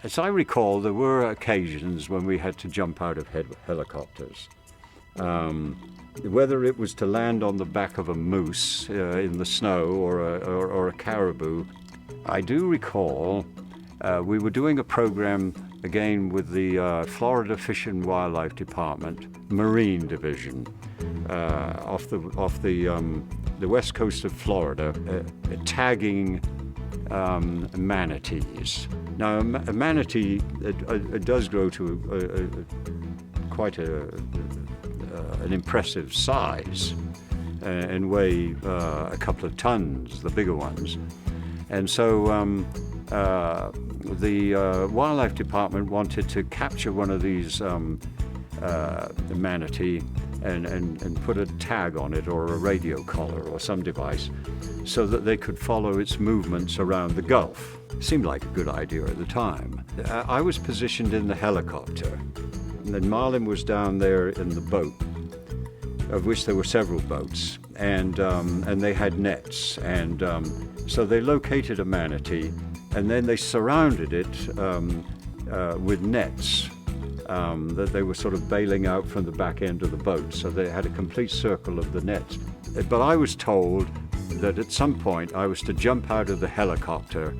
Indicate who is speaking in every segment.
Speaker 1: As I recall, there were occasions when we had to jump out of helicopters. Whether it was to land on the back of a moose in the snow or a caribou, I do recall we were doing a program again with the Florida Fish and Wildlife Department, Marine Division, off the west coast of Florida, tagging manatees. Now, a manatee it does grow to quite an impressive size and weigh a couple of tons, the bigger ones. And so the Wildlife Department wanted to capture one of these manatee and put a tag on it or a radio collar or some device so that they could follow its movements around the Gulf. Seemed like a good idea at the time. I was positioned in the helicopter, and then Marlin was down there in the boat, of which there were several boats, and they had nets, and so they located a manatee, and then they surrounded it with nets that they were sort of bailing out from the back end of the boat, so they had a complete circle of the nets. But I was told that at some point I was to jump out of the helicopter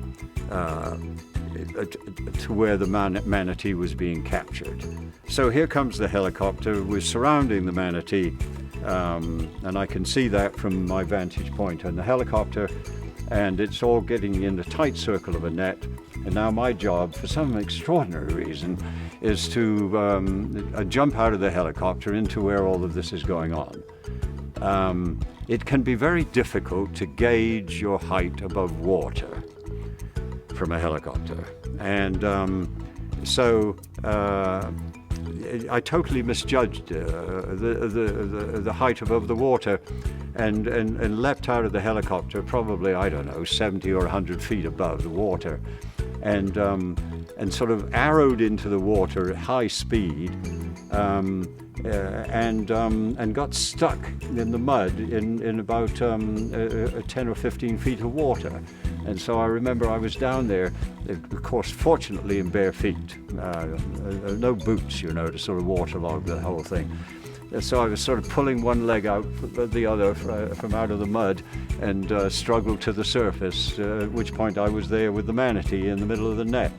Speaker 1: to where the manatee was being captured. So here comes the helicopter. We're surrounding the manatee, and I can see that from my vantage point on the helicopter, and it's all getting in a tight circle of a net. And now my job, for some extraordinary reason, is to jump out of the helicopter into where all of this is going on. It can be very difficult to gauge your height above water from a helicopter. And so I totally misjudged the height above the water and leapt out of the helicopter probably, I don't know, 70 or 100 feet above the water, and sort of arrowed into the water at high speed, and got stuck in the mud in about 10 or 15 feet of water. And so I remember I was down there, of course, fortunately in bare feet, no boots, to sort of waterlog the whole thing. So I was sort of pulling one leg out, the other from out of the mud, and struggled to the surface, at which point I was there with the manatee in the middle of the net.